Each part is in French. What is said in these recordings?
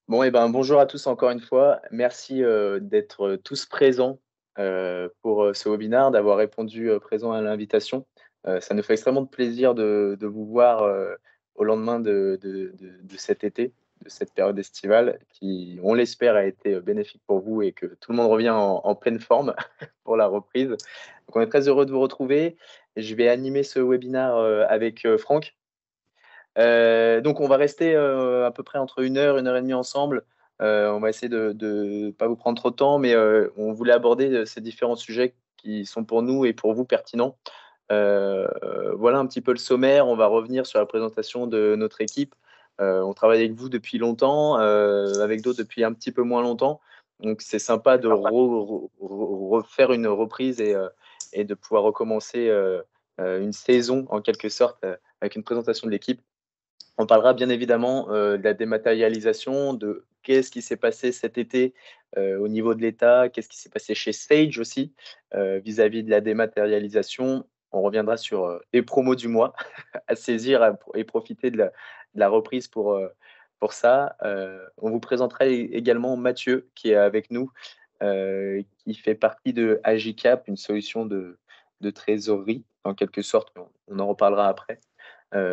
Bon, et ben, bonjour à tous encore une fois. Merci d'être tous présents pour ce webinaire, d'avoir répondu présent à l'invitation. Ça nous fait extrêmement de plaisir de vous voir au lendemain de cet été, de cette période estivale qui, on l'espère, a été bénéfique pour vous et que tout le monde revient en pleine forme pour la reprise. Donc, on est très heureux de vous retrouver. Je vais animer ce webinaire avec Franck. Donc on va rester à peu près entre 1 heure et demie ensemble. On va essayer de ne pas vous prendre trop de temps, mais on voulait aborder ces différents sujets qui sont pour nous et pour vous pertinents. Heu, voilà un petit peu le sommaire. On va revenir sur la présentation de notre équipe. On travaille avec vous depuis longtemps, avec d'autres depuis un petit peu moins longtemps. Donc c'est sympa de refaire une reprise et de pouvoir recommencer une saison en quelque sorte, avec une présentation de l'équipe. On parlera bien évidemment de la dématérialisation, de qu'est-ce qui s'est passé cet été au niveau de l'État, qu'est-ce qui s'est passé chez Sage aussi vis-à-vis de la dématérialisation. On reviendra sur les promos du mois à saisir et profiter de la reprise pour ça. On vous présentera également Mathieu qui est avec nous, qui fait partie de Agicap, une solution de trésorerie en quelque sorte, mais on en reparlera après.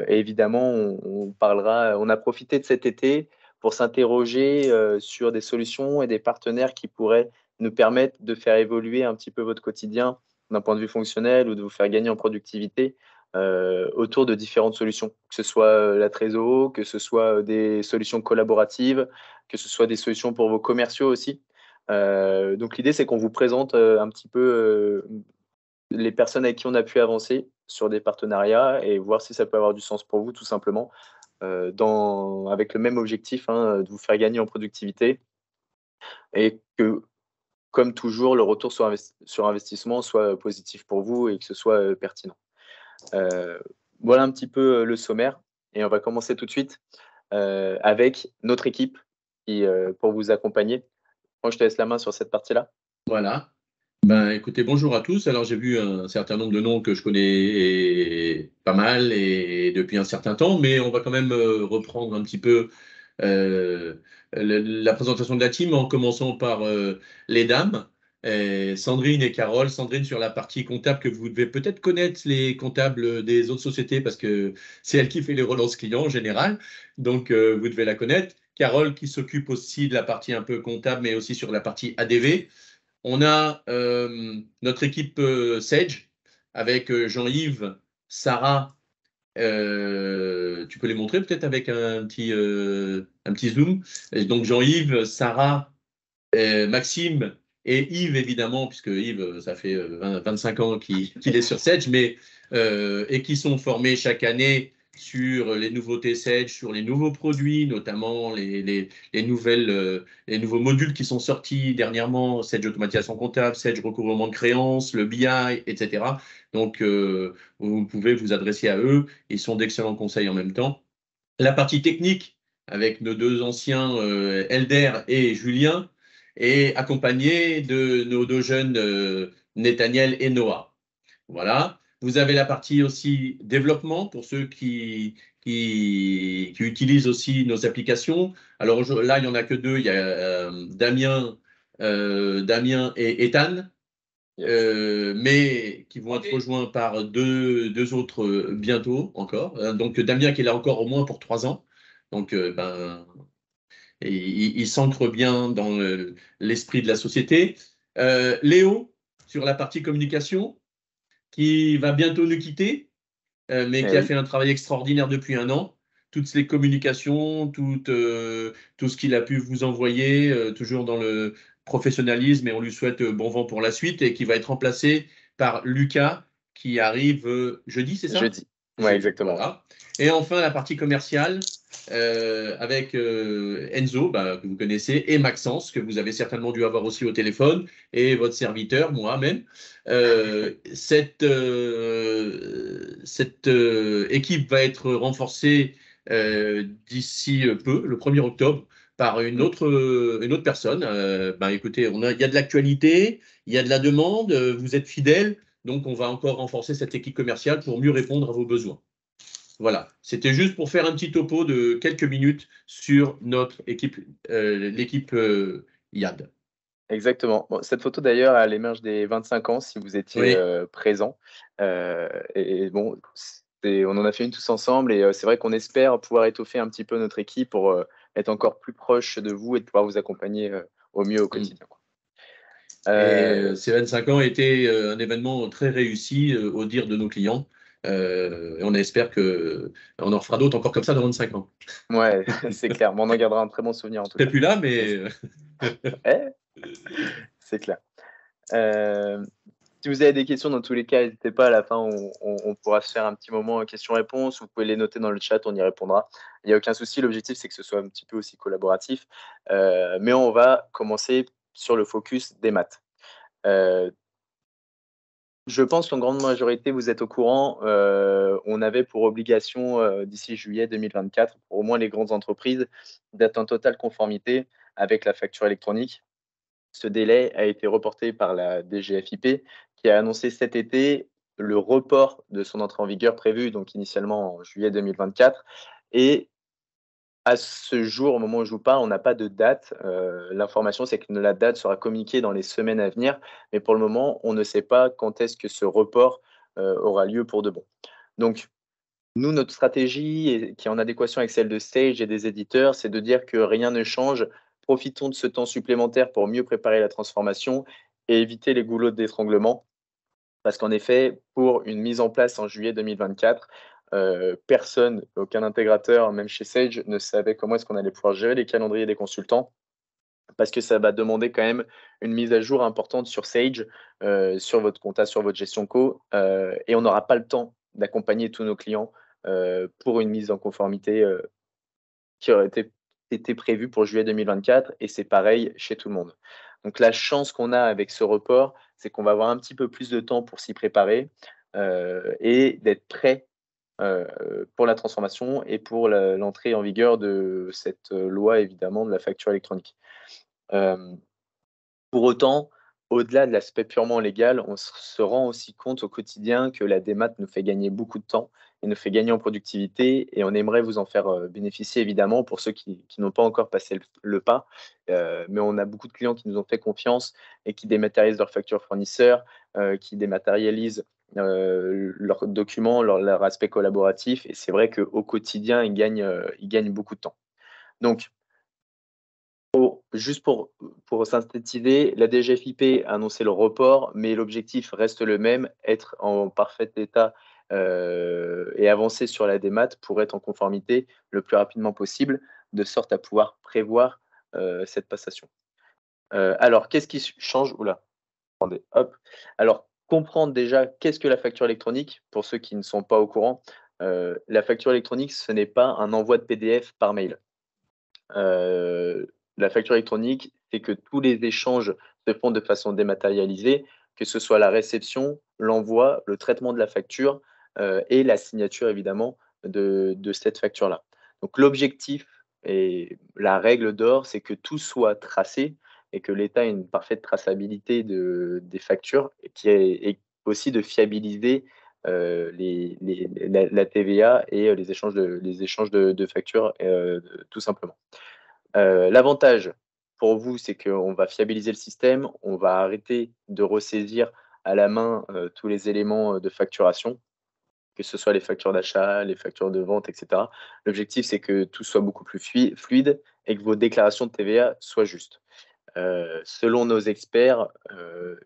Et évidemment, on a profité de cet été pour s'interroger sur des solutions et des partenaires qui pourraient nous permettre de faire évoluer un petit peu votre quotidien d'un point de vue fonctionnel ou de vous faire gagner en productivité autour de différentes solutions, que ce soit la trésor, que ce soit des solutions collaboratives, que ce soit des solutions pour vos commerciaux aussi. Donc l'idée, c'est qu'on vous présente un petit peu les personnes avec qui on a pu avancer sur des partenariats et voir si ça peut avoir du sens pour vous, tout simplement, avec le même objectif, hein, de vous faire gagner en productivité et que, comme toujours, le retour sur investissement soit positif pour vous et que ce soit pertinent. Heu, voilà un petit peu le sommaire et on va commencer tout de suite avec notre équipe qui, pour vous accompagner. Moi, je te laisse la main sur cette partie-là. Voilà. Ben, écoutez, bonjour à tous. Alors, j'ai vu un certain nombre de noms que je connais pas mal et depuis un certain temps, mais on va quand même reprendre un petit peu euh, la présentation de la team en commençant par les dames, Sandrine et Carole. Sandrine sur la partie comptable que vous devez peut-être connaître les comptables des autres sociétés parce que c'est elle qui fait les relances clients en général, donc vous devez la connaître. Carole qui s'occupe aussi de la partie un peu comptable, mais aussi sur la partie ADV. On a notre équipe Sage avec Jean-Yves, Sarah. Tu peux les montrer peut-être avec un petit zoom. Et donc Jean-Yves, Sarah, Maxime et Yves évidemment, puisque Yves, ça fait 25 ans qu'il est sur Sage, mais et qui sont formés chaque année sur les nouveautés Sage, sur les nouveaux produits, notamment les les nouveaux modules qui sont sortis dernièrement, Sage automatisation comptable, Sage recouvrement de créances, le BI, etc. Donc vous pouvez vous adresser à eux, ils sont d'excellents conseils en même temps. La partie technique avec nos deux anciens Elder et Julien et accompagné de nos deux jeunes Nathaniel et Noah. Voilà. Vous avez la partie aussi développement pour ceux qui utilisent aussi nos applications. Alors là, il n'y en a que deux. Il y a Damien et Ethan, Yes. mais qui vont être rejoints par deux autres bientôt encore. Donc Damien qui est là encore au moins pour 3 ans. Donc il s'ancre bien dans l'esprit de la société. Léo sur la partie communication qui va bientôt nous quitter, mais Eh qui a oui. fait un travail extraordinaire depuis un an. Toutes les communications, tout ce qu'il a pu vous envoyer, toujours dans le professionnalisme, et on lui souhaite bon vent pour la suite, et qui va être remplacé par Lucas, qui arrive jeudi, c'est ça? Jeudi. Ouais, Jeudi, exactement. voilà. Et enfin, la partie commerciale, avec Enzo, bah, que vous connaissez, et Maxence, que vous avez certainement dû avoir aussi au téléphone, et votre serviteur, moi-même. Cette équipe va être renforcée d'ici peu, le 1er octobre, par Mm. une autre personne. Ben, écoutez, il y a de l'actualité, il y a de la demande, vous êtes fidèles, donc on va encore renforcer cette équipe commerciale pour mieux répondre à vos besoins. Voilà, c'était juste pour faire un petit topo de quelques minutes sur notre équipe, l'équipe YAD. Exactement. Bon, cette photo d'ailleurs, elle émerge des 25 ans si vous étiez Oui, présent. Et bon, on en a fait une tous ensemble et c'est vrai qu'on espère pouvoir étoffer un petit peu notre équipe pour être encore plus proche de vous et de pouvoir vous accompagner au mieux au mm. quotidien, quoi. Et Euh, ces 25 ans étaient un événement très réussi au dire de nos clients. Et on espère qu'on en fera d'autres encore comme ça dans 25 ans. ouais, c'est clair. Mais on en gardera un très bon souvenir en Je tout serai cas. plus là, Mais mais eh, c'est clair. Euh, Si vous avez des questions, dans tous les cas, n'hésitez pas. À la fin, on pourra se faire un petit moment questions-réponses. Vous pouvez les noter dans le chat, on y répondra. Il n'y a aucun souci. L'objectif, c'est que ce soit un petit peu aussi collaboratif. Mais on va commencer sur le focus des maths. Euh, je pense qu'en grande majorité, vous êtes au courant. On avait pour obligation, d'ici juillet 2024, pour au moins les grandes entreprises, d'être en totale conformité avec la facture électronique. Ce délai a été reporté par la DGFiP qui a annoncé cet été le report de son entrée en vigueur prévue, donc initialement en juillet 2024. Et à ce jour, au moment où je vous parle, on n'a pas de date. L'information, c'est que la date sera communiquée dans les semaines à venir, mais pour le moment, on ne sait pas quand est-ce que ce report aura lieu pour de bon. Donc, nous, notre stratégie, qui est en adéquation avec celle de Sage et des éditeurs, c'est de dire que rien ne change. Profitons de ce temps supplémentaire pour mieux préparer la transformation et éviter les goulots d'étranglement. Parce qu'en effet, pour une mise en place en juillet 2024, personne, aucun intégrateur, même chez Sage, ne savait comment est-ce qu'on allait pouvoir gérer les calendriers des consultants. Parce que ça va demander quand même une mise à jour importante sur Sage, sur votre compta, sur votre gestion co, et on n'aura pas le temps d'accompagner tous nos clients pour une mise en conformité qui aurait été prévue pour juillet 2024, et c'est pareil chez tout le monde. Donc la chance qu'on a avec ce report, c'est qu'on va avoir un petit peu plus de temps pour s'y préparer et d'être prêt pour la transformation et pour l'entrée en vigueur de cette loi, évidemment, de la facture électronique. Euh, pour autant, au-delà de l'aspect purement légal, on se rend aussi compte au quotidien que la démat nous fait gagner beaucoup de temps et nous fait gagner en productivité, et on aimerait vous en faire bénéficier évidemment pour ceux qui n'ont pas encore passé le pas. Mais on a beaucoup de clients qui nous ont fait confiance et qui dématérialisent leurs factures fournisseurs, qui dématérialisent leurs documents, leur aspect collaboratif, et c'est vrai qu'au quotidien, ils gagnent beaucoup de temps. Donc, juste pour synthétiser, la DGFiP a annoncé le report, mais l'objectif reste le même, être en parfait état et avancer sur la démat pour être en conformité le plus rapidement possible, de sorte à pouvoir prévoir cette passation. Alors, qu'est-ce qui change? Oula, attendez, hop. Alors, comprendre déjà qu'est-ce que la facture électronique, pour ceux qui ne sont pas au courant. La facture électronique, ce n'est pas un envoi de PDF par mail. Heu, la facture électronique, c'est que tous les échanges se font de façon dématérialisée, que ce soit la réception, l'envoi, le traitement de la facture, et la signature évidemment de cette facture-là. Donc l'objectif et la règle d'or, c'est que tout soit tracé et que l'État ait une parfaite traçabilité des factures, et qui est et aussi de fiabiliser, la TVA et les échanges de factures, tout simplement. L'avantage pour vous, c'est qu'on va fiabiliser le système, on va arrêter de ressaisir à la main tous les éléments de facturation, que ce soit les factures d'achat, les factures de vente, et cetera. L'objectif, c'est que tout soit beaucoup plus fluide et que vos déclarations de TVA soient justes. Selon nos experts,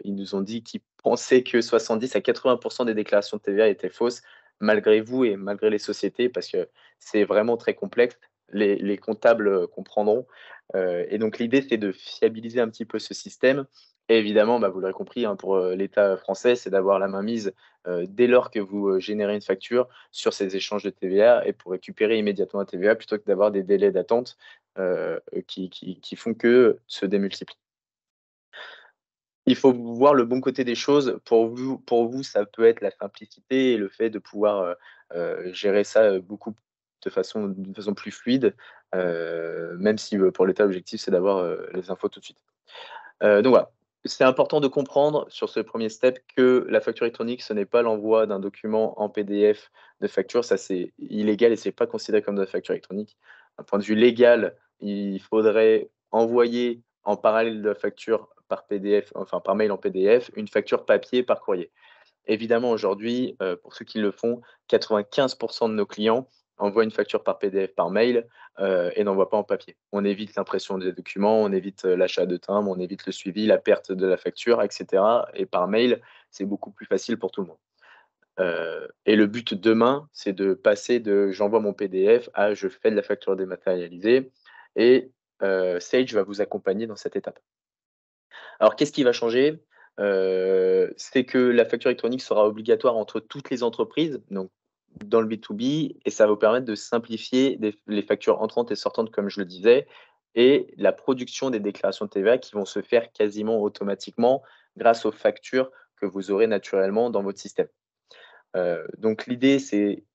ils nous ont dit qu'ils pensaient que 70 à 80 des déclarations de TVA étaient fausses, malgré vous et malgré les sociétés, parce que c'est vraiment très complexe. Les comptables comprendront. Et donc l'idée, c'est de fiabiliser un petit peu ce système. Et évidemment, bah, vous l'aurez compris, hein, pour l'État français, c'est d'avoir la main mise dès lors que vous générez une facture sur ces échanges de TVA, et pour récupérer immédiatement la TVA plutôt que d'avoir des délais d'attente qui font que se démultiplient. Il faut voir le bon côté des choses. Pour vous, ça peut être la simplicité et le fait de pouvoir gérer ça beaucoup de façon plus fluide, même si pour l'État, l'objectif, c'est d'avoir les infos tout de suite. Donc voilà. c'est important de comprendre sur ce premier step que la facture électronique, ce n'est pas l'envoi d'un document en PDF de facture. Ça, c'est illégal et c'est pas considéré comme de la facture électronique. D'un point de vue légal, il faudrait envoyer en parallèle de la facture par PDF, enfin par mail en PDF, une facture papier par courrier. Évidemment, aujourd'hui, pour ceux qui le font, 95 de nos clients envoient une facture par PDF par mail, et n'envoient pas en papier. On évite l'impression des documents, on évite, l'achat de timbres, on évite le suivi, la perte de la facture et cetera, et par mail, c'est beaucoup plus facile pour tout le monde. Et le but demain, c'est de passer de «j'envoie mon PDF» à «je fais de la facture dématérialisée», et Sage va vous accompagner dans cette étape. Alors qu'est-ce qui va changer? C'est que la facture électronique sera obligatoire entre toutes les entreprises, donc dans le B2B, et ça va vous permettre de simplifier les factures entrantes et sortantes, comme je le disais, et la production des déclarations de TVA qui vont se faire quasiment automatiquement grâce aux factures que vous aurez naturellement dans votre système. Donc l'idée, c'est,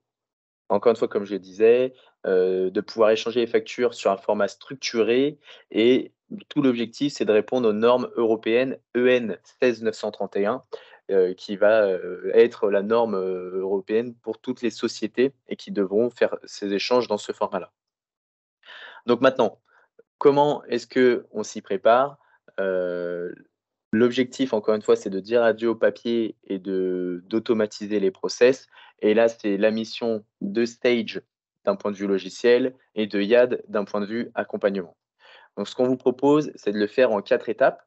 encore une fois, comme je le disais, de pouvoir échanger les factures sur un format structuré, et tout l'objectif, c'est de répondre aux normes européennes EN 16931, qui va, être la norme, européenne pour toutes les sociétés et qui devront faire ces échanges dans ce format-là. Donc maintenant, comment est-ce qu'on s'y prépare? Heu, L'objectif, encore une fois, c'est de dire adieu au papier et d'automatiser les process, et là, c'est la mission de Stage d'un point de vue logiciel et de YAD d'un point de vue accompagnement. Donc ce qu'on vous propose, c'est de le faire en 4 étapes.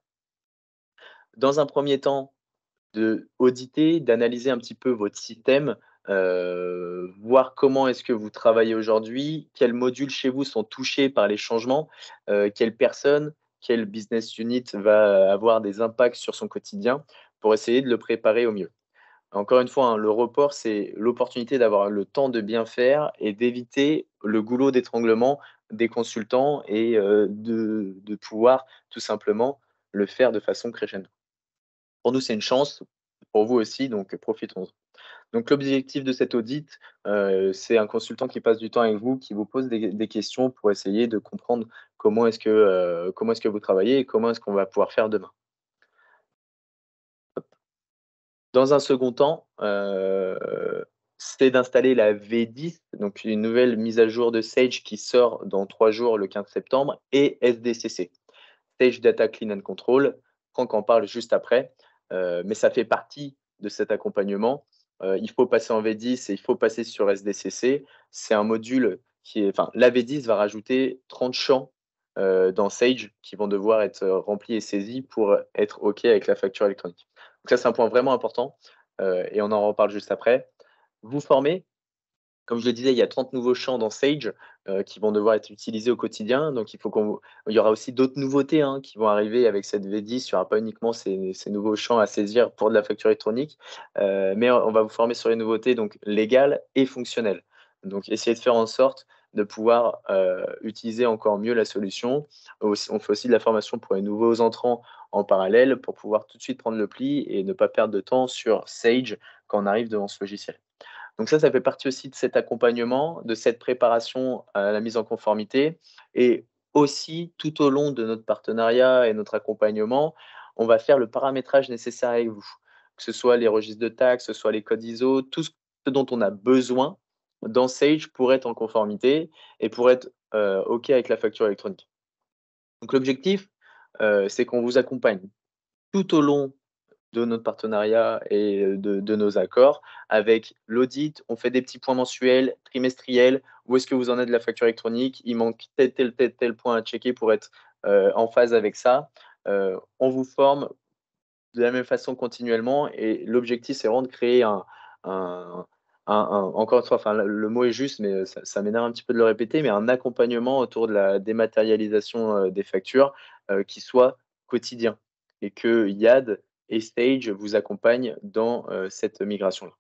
Dans un premier temps, d'auditer, d'analyser un petit peu votre système, voir comment est-ce que vous travaillez aujourd'hui, quels modules chez vous sont touchés par les changements, quelle personne, quelle business unit va avoir des impacts sur son quotidien, pour essayer de le préparer au mieux. Encore une fois, hein, le report, c'est l'opportunité d'avoir le temps de bien faire et d'éviter le goulot d'étranglement des consultants, et de pouvoir tout simplement le faire de façon crescendo. Pour nous, c'est une chance, pour vous aussi, donc profitons-en. Donc l'objectif de cet audit, c'est un consultant qui passe du temps avec vous, qui vous pose des questions pour essayer de comprendre comment est-ce que vous travaillez et comment est-ce qu'on va pouvoir faire demain. Dans un second temps, c'est d'installer la V10, donc une nouvelle mise à jour de Sage qui sort dans 3 jours, le 15 septembre, et SDCC, Sage Data Clean and Control. Franck en parle juste après, mais ça fait partie de cet accompagnement. Il faut passer en V10 et il faut passer sur SDCC. C'est un module qui est, enfin, la V10 va rajouter 30 champs, dans Sage, qui vont devoir être, remplis et saisis pour être OK avec la facture électronique. Donc ça, c'est un point vraiment important, et on en reparle juste après. Vous former, comme je le disais, il y a 30 nouveaux champs dans Sage, qui vont devoir être utilisés au quotidien. Donc il y aura aussi d'autres nouveautés, hein, qui vont arriver avec cette V10. Il n'y aura pas uniquement ces nouveaux champs à saisir pour de la facture électronique, mais on va vous former sur les nouveautés donc légales et fonctionnelles. Donc essayez de faire en sorte de pouvoir, utiliser encore mieux la solution. On fait aussi de la formation pour les nouveaux entrants en parallèle, pour pouvoir tout de suite prendre le pli et ne pas perdre de temps sur Sage quand on arrive devant ce logiciel. Donc ça fait partie aussi de cet accompagnement, de cette préparation à la mise en conformité, et aussi tout au long de notre partenariat et notre accompagnement, on va faire le paramétrage nécessaire avec vous. Que ce soit les registres de taxes, que ce soit les codes ISO, tout ce dont on a besoin dans Sage pour être en conformité et pour être, OK avec la facture électronique. Donc l'objectif, c'est qu'on vous accompagne tout au long de notre partenariat et de nos accords. Avec l'audit, on fait des petits points mensuels, trimestriels. Où est-ce que vous en êtes de la facture électronique? Il manque tel point à checker pour être, en phase avec ça. On vous forme de la même façon continuellement, et l'objectif, c'est vraiment de créer un encore une fois, enfin, le mot est juste, mais ça m'énerve un petit peu de le répéter, mais un accompagnement autour de la dématérialisation, des factures, qui soit quotidien, et que YAD et Stage vous accompagnent dans, cette migration-là.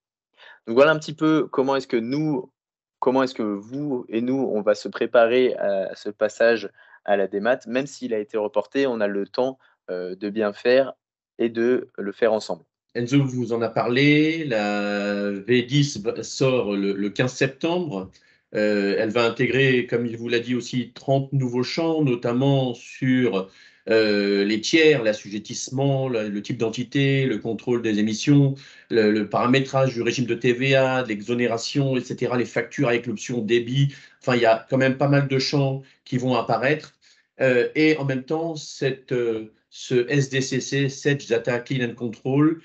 Donc voilà un petit peu comment est-ce que vous et nous, on va se préparer à ce passage à la démat. Même s'il a été reporté, on a le temps, de bien faire et de le faire ensemble. Enzo vous en a parlé, la V10 sort le 15 septembre. Elle va intégrer, comme il vous l'a dit aussi, 30 nouveaux champs, notamment sur les tiers, l'assujettissement, le type d'entité, le contrôle des émissions, le paramétrage du régime de TVA, de l'exonération, etc., les factures avec l'option débit. Enfin, il y a quand même pas mal de champs qui vont apparaître. Et en même temps, ce SDCC, Sedge Data Clean and Control,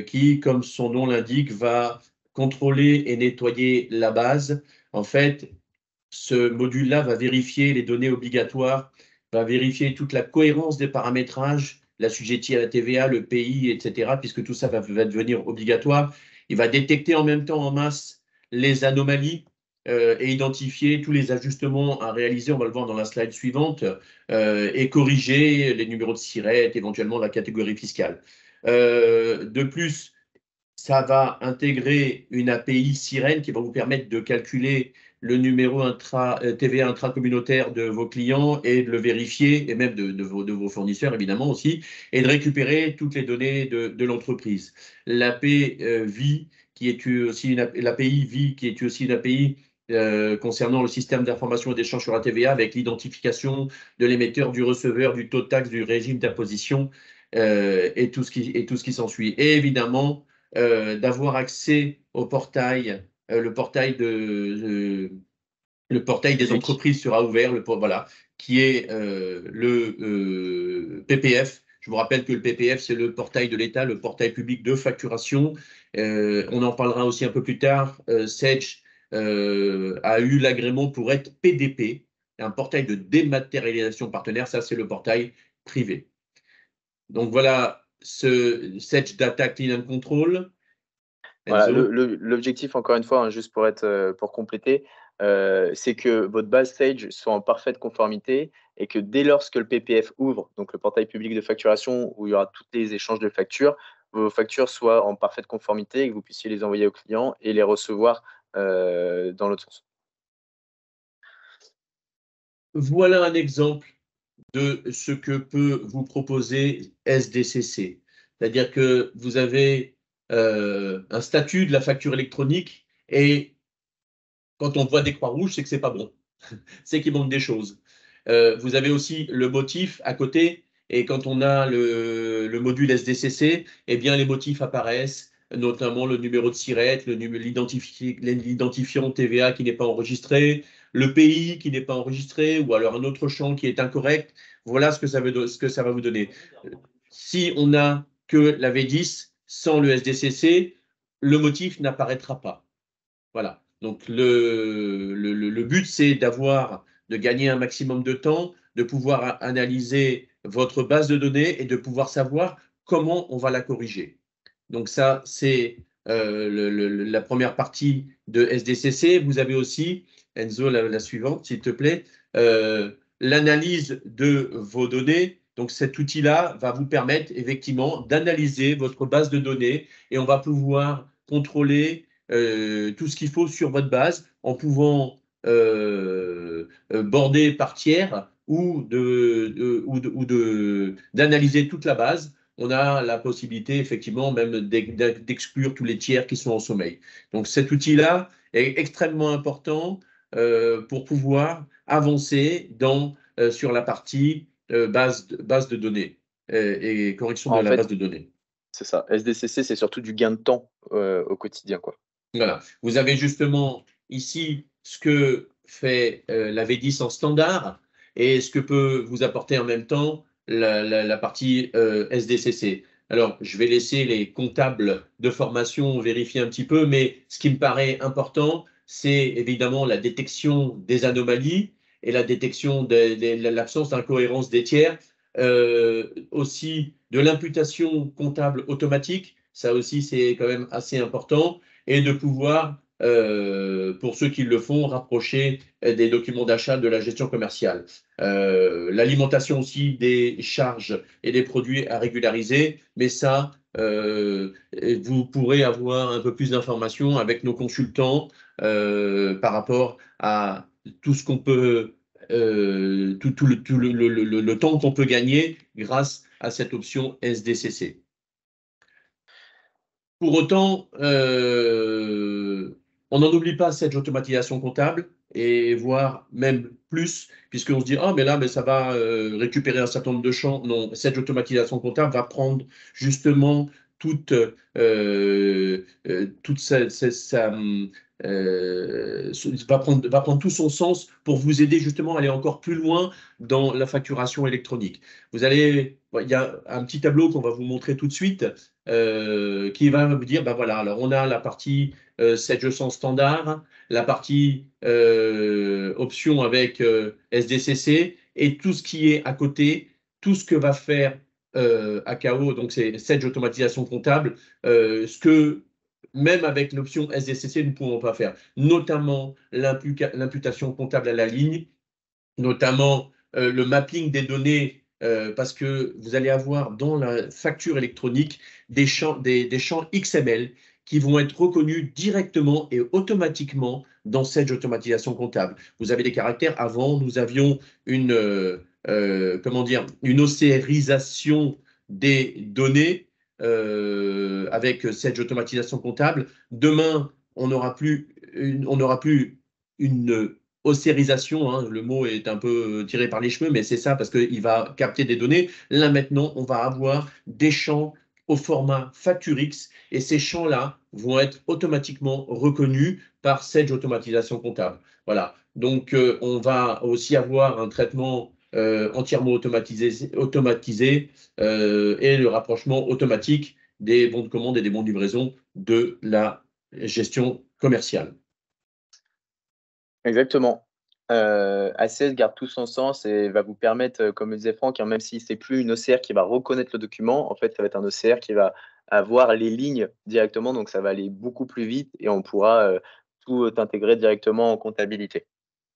qui, comme son nom l'indique, va contrôler et nettoyer la base. En fait, ce module-là va vérifier les données obligatoires, va vérifier toute la cohérence des paramétrages, l'assujetti à la TVA, le pays, etc., puisque tout ça va devenir obligatoire. Il va détecter en même temps en masse les anomalies et identifier tous les ajustements à réaliser, on va le voir dans la slide suivante, et corriger les numéros de SIRET, éventuellement la catégorie fiscale. De plus, ça va intégrer une API Sirène qui va vous permettre de calculer le numéro TVA intracommunautaire de vos clients et de le vérifier, et même de vos fournisseurs évidemment aussi, et de récupérer toutes les données de l'entreprise. L'API VI, qui est aussi l'API VI, qui est aussi une API concernant le système d'information et d'échange sur la TVA, avec l'identification de l'émetteur, du receveur, du taux de taxe, du régime d'imposition et tout ce qui s'ensuit. Et évidemment, d'avoir accès au portail, le portail des entreprises sera ouvert, voilà, qui est le PPF. Je vous rappelle que le PPF, c'est le portail de l'État, le portail public de facturation. On en parlera aussi un peu plus tard. Sedge a eu l'agrément pour être PDP, un portail de dématérialisation partenaire. Ça, c'est le portail privé. Donc voilà, ce Sedge Data Clean and Control. Voilà, l'objectif, encore une fois, hein, juste pour compléter, c'est que votre base Sage soit en parfaite conformité et que dès lors que le PPF ouvre, donc le portail public de facturation où il y aura tous les échanges de factures, vos factures soient en parfaite conformité et que vous puissiez les envoyer aux clients et les recevoir dans l'autre sens. Voilà un exemple de ce que peut vous proposer SDCC. C'est-à-dire que vous avez un statut de la facture électronique et quand on voit des croix rouges, c'est que c'est pas bon. C'est qu'il manque des choses. Vous avez aussi le motif à côté et quand on a le module SDCC, eh bien les motifs apparaissent, notamment le numéro de SIRET, l'identifiant TVA qui n'est pas enregistré, le pays qui n'est pas enregistré ou alors un autre champ qui est incorrect. Voilà ce que ça va vous donner. Si on n'a que la V10 sans le SDCC, le motif n'apparaîtra pas. Voilà. Donc le but, c'est de gagner un maximum de temps, de pouvoir analyser votre base de données et de pouvoir savoir comment on va la corriger. Donc ça, c'est la première partie de SDCC. Vous avez aussi, Enzo, la suivante, s'il te plaît, l'analyse de vos données. Donc cet outil-là va vous permettre effectivement d'analyser votre base de données et on va pouvoir contrôler tout ce qu'il faut sur votre base en pouvant border par tiers ou d'analyser toute la base. On a la possibilité effectivement même d'exclure tous les tiers qui sont en sommeil. Donc cet outil-là est extrêmement important pour pouvoir avancer sur la partie base de données et correction de la base de données. C'est ça. SDCC, c'est surtout du gain de temps au quotidien, quoi. Voilà. Vous avez justement ici ce que fait la V10 en standard et ce que peut vous apporter en même temps la partie SDCC. Alors, je vais laisser les comptables de formation vérifier un petit peu, mais ce qui me paraît important, c'est évidemment la détection des anomalies et la détection de l'absence d'incohérence des tiers, aussi de l'imputation comptable automatique. Ça aussi, c'est quand même assez important et de pouvoir, pour ceux qui le font, rapprocher des documents d'achat de la gestion commerciale. L'alimentation aussi des charges et des produits à régulariser, mais ça, vous pourrez avoir un peu plus d'informations avec nos consultants par rapport à tout ce qu'on peut, le temps qu'on peut gagner grâce à cette option SDCC. Pour autant, on n'en oublie pas cette automatisation comptable et voire même plus, puisqu'on se dit, ah, mais là, mais ça va récupérer un certain nombre de champs. Non, cette automatisation comptable va prendre justement toute, toute va prendre tout son sens pour vous aider justement à aller encore plus loin dans la facturation électronique. Vous allez, il y a un petit tableau qu'on va vous montrer tout de suite qui va vous dire, ben voilà, alors on a la partie 7G100 standard, la partie option avec SDCC et tout ce qui est à côté, tout ce que va faire AKO, donc c'est Sedge automatisation comptable, ce que même avec l'option SDCC, nous ne pouvons pas faire, notamment l'imputation comptable à la ligne, notamment le mapping des données, parce que vous allez avoir dans la facture électronique des champs XML qui vont être reconnus directement et automatiquement dans cette automatisation comptable. Vous avez des caractères. Avant, nous avions comment dire, une océrisation des données avec cette automatisation comptable. Demain, on n'aura plus une ossérisation, hein, le mot est un peu tiré par les cheveux, mais c'est ça parce qu'il va capter des données. Là maintenant, on va avoir des champs au format FactureX et ces champs-là vont être automatiquement reconnus par Sage Automatisation Comptable. Voilà. Donc, on va aussi avoir un traitement entièrement automatisé et le rapprochement automatique des bons de commande et des bons de livraison de la gestion commerciale. Exactement. ACS garde tout son sens et va vous permettre, comme le disait Franck, hein, même si c'est plus une OCR qui va reconnaître le document, en fait, ça va être un OCR qui va avoir les lignes directement, donc ça va aller beaucoup plus vite et on pourra tout intégrer directement en comptabilité.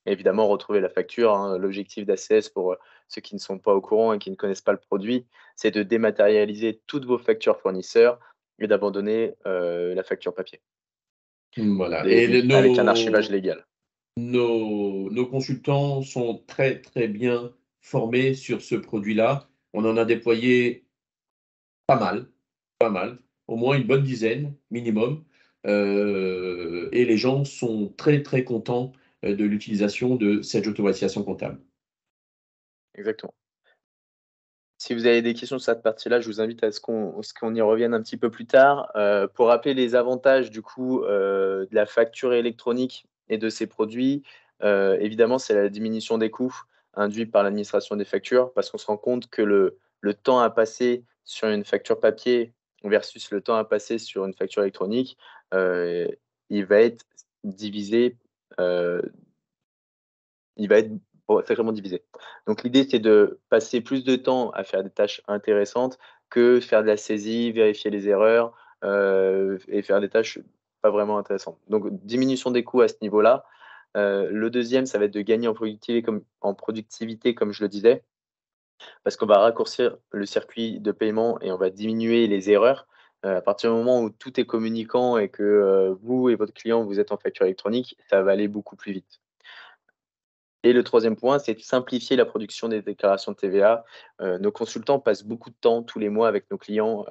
Et évidemment, retrouver la facture, hein. L'objectif d'ACS pour ceux qui ne sont pas au courant et qui ne connaissent pas le produit, c'est de dématérialiser toutes vos factures fournisseurs et d'abandonner la facture papier. Voilà. Et avec un archivage légal. Nos consultants sont très, très bien formés sur ce produit-là. On en a déployé pas mal, au moins une bonne dizaine minimum. Et les gens sont très, très contents de l'utilisation de cette automatisation comptable. Exactement. Si vous avez des questions sur cette partie-là, je vous invite à ce qu'on y revienne un petit peu plus tard. Pour rappeler les avantages du coup de la facture électronique et de ces produits, évidemment, c'est la diminution des coûts induits par l'administration des factures, parce qu'on se rend compte que le temps à passer sur une facture papier versus le temps à passer sur une facture électronique, il va être divisé, il va être sacrément divisé. Donc l'idée, c'est de passer plus de temps à faire des tâches intéressantes que faire de la saisie, vérifier les erreurs, et faire des tâches pas vraiment intéressantes. Donc diminution des coûts à ce niveau-là. Le deuxième, ça va être de gagner en productivité, comme je le disais, parce qu'on va raccourcir le circuit de paiement et on va diminuer les erreurs. À partir du moment où tout est communicant et que, vous et votre client, vous êtes en facture électronique, ça va aller beaucoup plus vite. Et le troisième point, c'est de simplifier la production des déclarations de TVA. Nos consultants passent beaucoup de temps tous les mois avec nos clients,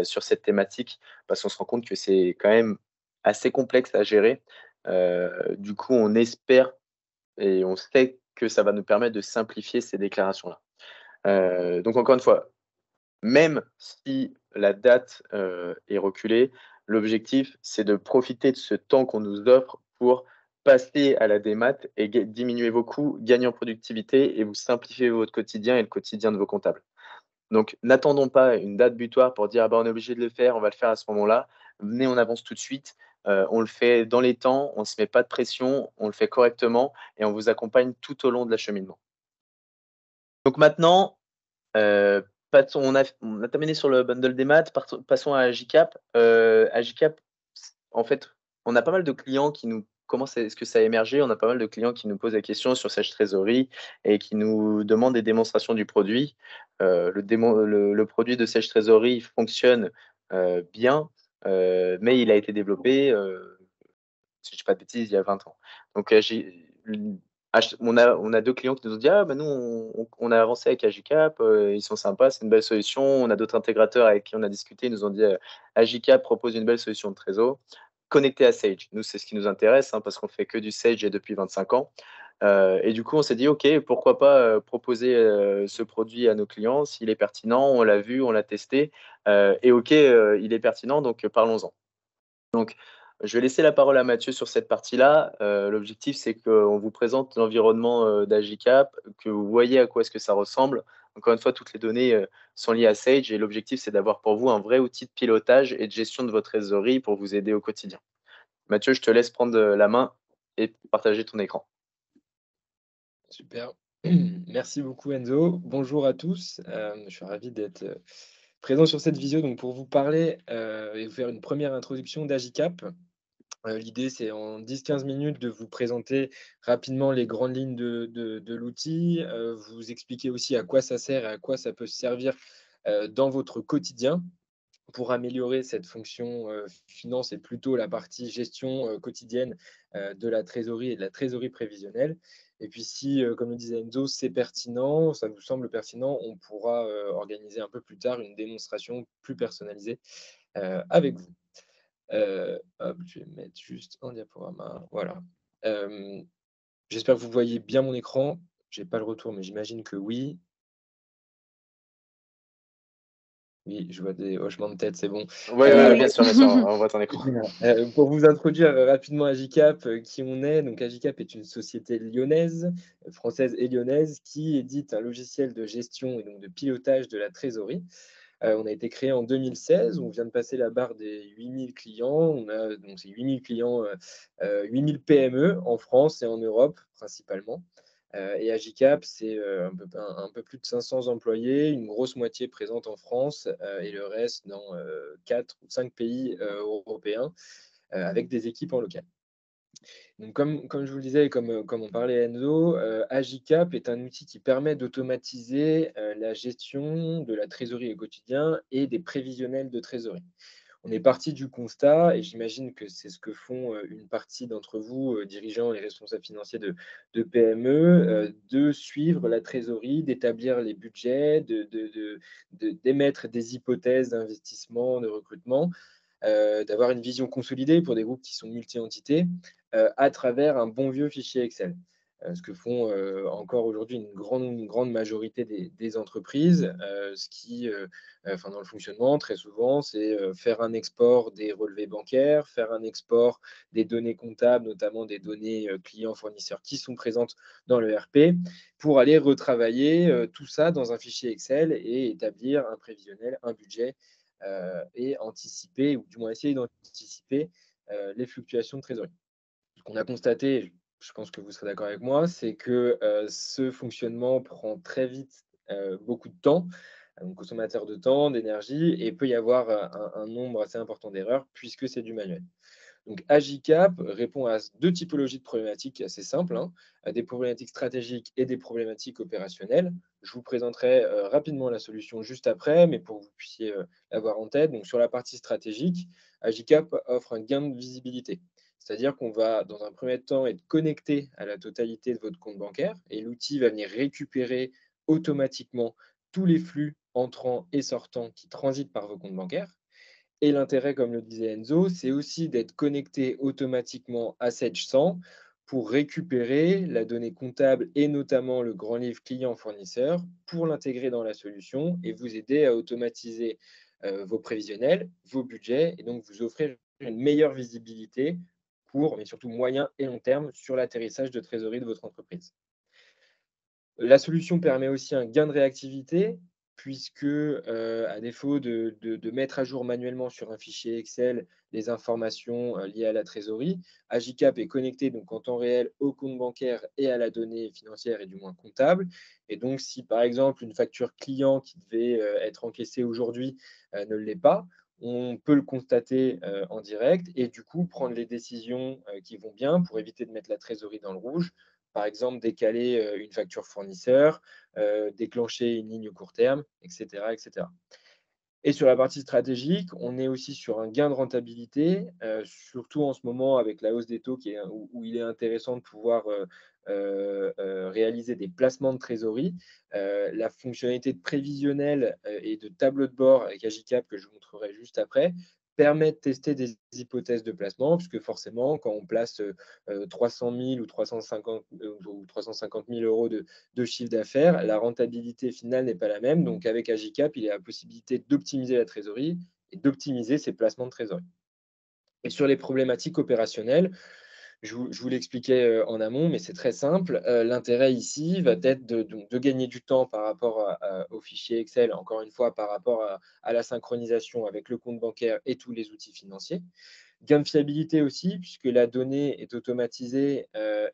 sur cette thématique parce qu'on se rend compte que c'est quand même assez complexe à gérer. Du coup, on espère et on sait que ça va nous permettre de simplifier ces déclarations-là. Donc encore une fois, même si la date, est reculée, l'objectif, c'est de profiter de ce temps qu'on nous offre pour passer à la démat et diminuer vos coûts, gagner en productivité et vous simplifier votre quotidien et le quotidien de vos comptables. Donc n'attendons pas une date butoir pour dire: «Ah bah, on est obligé de le faire, on va le faire à ce moment-là». Venez, on avance tout de suite, on le fait dans les temps, on ne se met pas de pression, on le fait correctement et on vous accompagne tout au long de l'acheminement. Donc maintenant, on a terminé sur le bundle des maths, passons à Agicap. Agicap, en fait, on a pas mal de clients qui nous est-ce que ça a émergé? On a pas mal de clients qui nous posent la question sur Sage Trésorerie et qui nous demandent des démonstrations du produit. Le produit de Sage Trésorerie fonctionne, bien, mais il a été développé, si je dis pas de bêtises, il y a 20 ans. Donc, on a 2 clients qui nous ont dit: «Ah bah, nous on a avancé avec Agicap, ils sont sympas, c'est une belle solution». On a d'autres intégrateurs avec qui on a discuté, ils nous ont dit: «Agicap propose une belle solution de trésor». connecté à Sage. Nous, c'est ce qui nous intéresse, hein, parce qu'on fait que du Sage et depuis 25 ans. Et du coup, on s'est dit, OK, pourquoi pas proposer ce produit à nos clients s'il est pertinent, on l'a vu, on l'a testé, et OK, il est pertinent, donc parlons-en. Donc, je vais laisser la parole à Mathieu sur cette partie-là. L'objectif, c'est qu'on vous présente l'environnement d'Agicap, que vous voyez à quoi est-ce que ça ressemble. Encore une fois, toutes les données sont liées à Sage et l'objectif, c'est d'avoir pour vous un vrai outil de pilotage et de gestion de votre trésorerie pour vous aider au quotidien. Mathieu, je te laisse prendre la main et partager ton écran. Super. Merci beaucoup Enzo. Bonjour à tous. Je suis ravi d'être présent sur cette visio donc pour vous parler et vous faire une première introduction d'Agicap. L'idée, c'est en 10-15 minutes de vous présenter rapidement les grandes lignes de l'outil, vous expliquer aussi à quoi ça sert et à quoi ça peut servir dans votre quotidien pour améliorer cette fonction finance et plutôt la partie gestion quotidienne de la trésorerie et de la trésorerie prévisionnelle. Et puis si, comme le disait Enzo, c'est pertinent, ça vous semble pertinent, on pourra organiser un peu plus tard une démonstration plus personnalisée avec vous. Hop, je vais mettre juste un diaporama. Voilà. J'espère que vous voyez bien mon écran. Je n'ai pas le retour, mais j'imagine que oui. Oui, je vois des hochements de tête, c'est bon. Oui, Oui, oui, oui. bien sûr, on voit ton écran. Pour vous introduire rapidement Agicap, qui on est. Donc Agicap est une société lyonnaise, française et lyonnaise, qui édite un logiciel de gestion et donc de pilotage de la trésorerie. On a été créé en 2016, on vient de passer la barre des 8000 clients. On a donc c'est 8000 clients, 8000 PME en France et en Europe principalement. Et Agicap, c'est un peu plus de 500 employés, une grosse moitié présente en France et le reste dans 4 ou 5 pays européens avec des équipes en local. Donc comme je vous le disais et comme on parlait Enzo, Agicap est un outil qui permet d'automatiser la gestion de la trésorerie au quotidien et des prévisionnels de trésorerie. On est parti du constat, et j'imagine que c'est ce que font une partie d'entre vous, dirigeants et responsables financiers de PME, de suivre la trésorerie, d'établir les budgets, d'émettre des hypothèses d'investissement, de recrutement, d'avoir une vision consolidée pour des groupes qui sont multi-entités à travers un bon vieux fichier Excel. Ce que font encore aujourd'hui une grande majorité des entreprises, ce qui, enfin, dans le fonctionnement, très souvent, c'est faire un export des relevés bancaires, faire un export des données comptables, notamment des données clients-fournisseurs qui sont présentes dans le RP, pour aller retravailler tout ça dans un fichier Excel et établir un prévisionnel, un budget et anticiper, ou du moins essayer d'anticiper les fluctuations de trésorerie. Ce qu'on a constaté, je pense que vous serez d'accord avec moi, c'est que ce fonctionnement prend très vite beaucoup de temps, un consommateur de temps, d'énergie, et peut y avoir un nombre assez important d'erreurs puisque c'est du manuel. Donc Agicap répond à deux typologies de problématiques assez simples, hein, à des problématiques stratégiques et des problématiques opérationnelles. Je vous présenterai rapidement la solution juste après, mais pour que vous puissiez l'avoir en tête. Donc sur la partie stratégique, Agicap offre un gain de visibilité. C'est-à-dire qu'on va, dans un premier temps, être connecté à la totalité de votre compte bancaire et l'outil va venir récupérer automatiquement tous les flux entrants et sortants qui transitent par vos comptes bancaires. Et l'intérêt, comme le disait Enzo, c'est aussi d'être connecté automatiquement à Sage100 pour récupérer la donnée comptable et notamment le grand livre client-fournisseur pour l'intégrer dans la solution et vous aider à automatiser vos prévisionnels, vos budgets et donc vous offrir une meilleure visibilité court, mais surtout moyen et long terme sur l'atterrissage de trésorerie de votre entreprise. La solution permet aussi un gain de réactivité puisque, à défaut de mettre à jour manuellement sur un fichier Excel les informations, liées à la trésorerie, Agicap est connecté donc en temps réel au compte bancaire et à la donnée financière et du moins comptable. Et donc si, par exemple, une facture client qui devait, être encaissée aujourd'hui, ne l'est pas, on peut le constater, en direct et du coup prendre les décisions, qui vont bien pour éviter de mettre la trésorerie dans le rouge. Par exemple, décaler une facture fournisseur, déclencher une ligne court terme, etc., etc. Et sur la partie stratégique, on est aussi sur un gain de rentabilité, surtout en ce moment avec la hausse des taux où il est intéressant de pouvoir réaliser des placements de trésorerie. La fonctionnalité de prévisionnel et de tableau de bord avec Agicap que je vous montrerai juste après permet de tester des hypothèses de placement, puisque forcément, quand on place 300 000 ou 350 000 euros de chiffre d'affaires, la rentabilité finale n'est pas la même. Donc, avec Agicap, il a la possibilité d'optimiser la trésorerie et d'optimiser ses placements de trésorerie. Et sur les problématiques opérationnelles, je vous l'expliquais en amont, mais c'est très simple. L'intérêt ici va être de gagner du temps par rapport au fichier Excel, encore une fois, par rapport à la synchronisation avec le compte bancaire et tous les outils financiers. Gain de fiabilité aussi, puisque la donnée est automatisée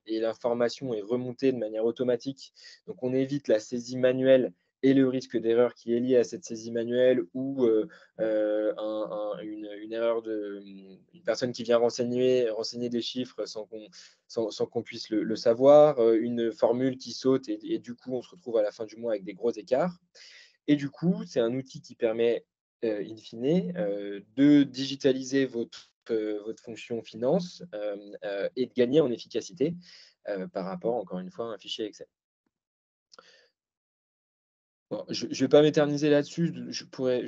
et l'information est remontée de manière automatique. Donc, on évite la saisie manuelle et le risque d'erreur qui est lié à cette saisie manuelle ou une erreur une personne qui vient renseigner des chiffres sans qu'on puisse le savoir, une formule qui saute et du coup, on se retrouve à la fin du mois avec des gros écarts. Et du coup, c'est un outil qui permet, in fine, de digitaliser votre fonction finance et de gagner en efficacité par rapport, encore une fois, à un fichier Excel. Bon, je ne vais pas m'éterniser là-dessus. Je pourrais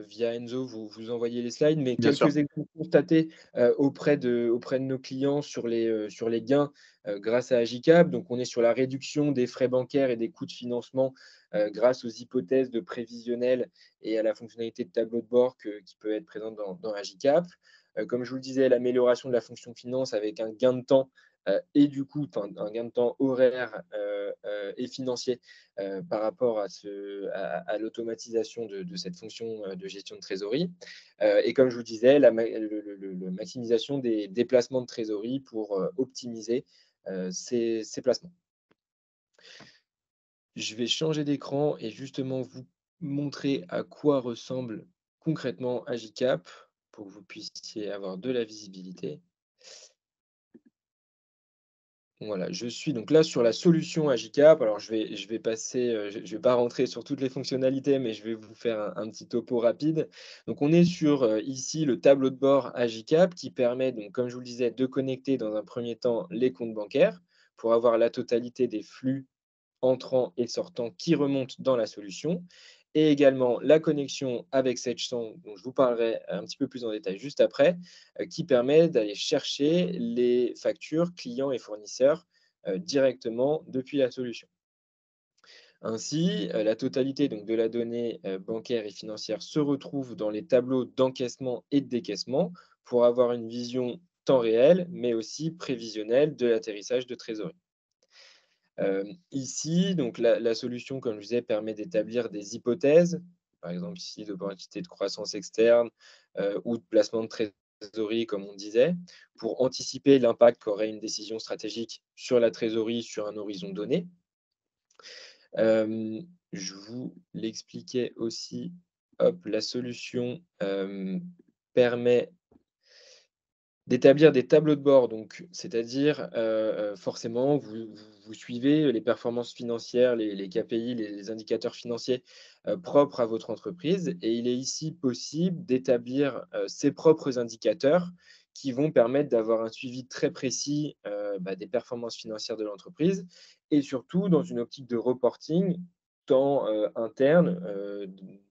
via Enzo, vous envoyer les slides, mais Bien sûr. quelques exemples constatés auprès de nos clients sur les gains grâce à Agicap. Donc, on est sur la réduction des frais bancaires et des coûts de financement grâce aux hypothèses de prévisionnel et à la fonctionnalité de tableau de bord qui peut être présente dans Agicap. Comme je vous le disais, l'amélioration de la fonction finance avec un gain de temps et du coup, un gain de temps horaire et financier par rapport à l'automatisation de cette fonction de gestion de trésorerie. Et comme je vous disais, la maximisation des déplacements de trésorerie pour optimiser ces placements. Je vais changer d'écran et justement vous montrer à quoi ressemble concrètement Agicap pour que vous puissiez avoir de la visibilité. Voilà, je suis donc là sur la solution Agicap. Alors je vais passer, je vais pas rentrer sur toutes les fonctionnalités, mais je vais vous faire un petit topo rapide. Donc on est sur, ici le tableau de bord Agicap qui permet donc, comme je vous le disais, de connecter dans un premier temps les comptes bancaires pour avoir la totalité des flux entrants et sortants qui remontent dans la solution et également la connexion avec Sage100 dont je vous parlerai un petit peu plus en détail juste après, qui permet d'aller chercher les factures clients et fournisseurs directement depuis la solution. Ainsi, la totalité donc, de la donnée bancaire et financière se retrouve dans les tableaux d'encaissement et de décaissement pour avoir une vision temps réel, mais aussi prévisionnelle de l'atterrissage de trésorerie. Ici, donc la solution, comme je disais, permet d'établir des hypothèses, par exemple ici d'opportunité de croissance externe ou de placement de trésorerie, comme on disait, pour anticiper l'impact qu'aurait une décision stratégique sur la trésorerie sur un horizon donné. Je vous l'expliquais aussi, hop, la solution permet d'établir des tableaux de bord, donc c'est-à-dire, forcément, vous suivez les performances financières, les KPI, les indicateurs financiers, propres à votre entreprise et il est ici possible d'établir, ses propres indicateurs qui vont permettre d'avoir un suivi très précis, des performances financières de l'entreprise et surtout dans une optique de reporting tant, interne,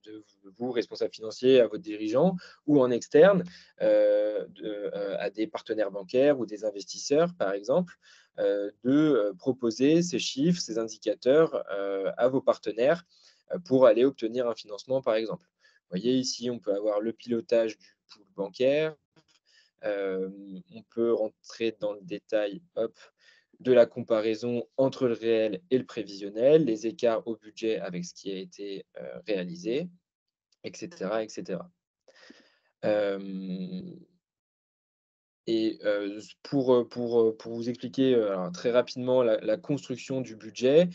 de vous, responsables financiers, à votre dirigeant ou en externe, à des partenaires bancaires ou des investisseurs, par exemple, de proposer ces chiffres, ces indicateurs à vos partenaires pour aller obtenir un financement, par exemple. Vous voyez, ici, on peut avoir le pilotage du pool bancaire. On peut rentrer dans le détail de la comparaison entre le réel et le prévisionnel, les écarts au budget avec ce qui a été réalisé, etc. etc. Et pour vous expliquer, alors très rapidement la construction du budget,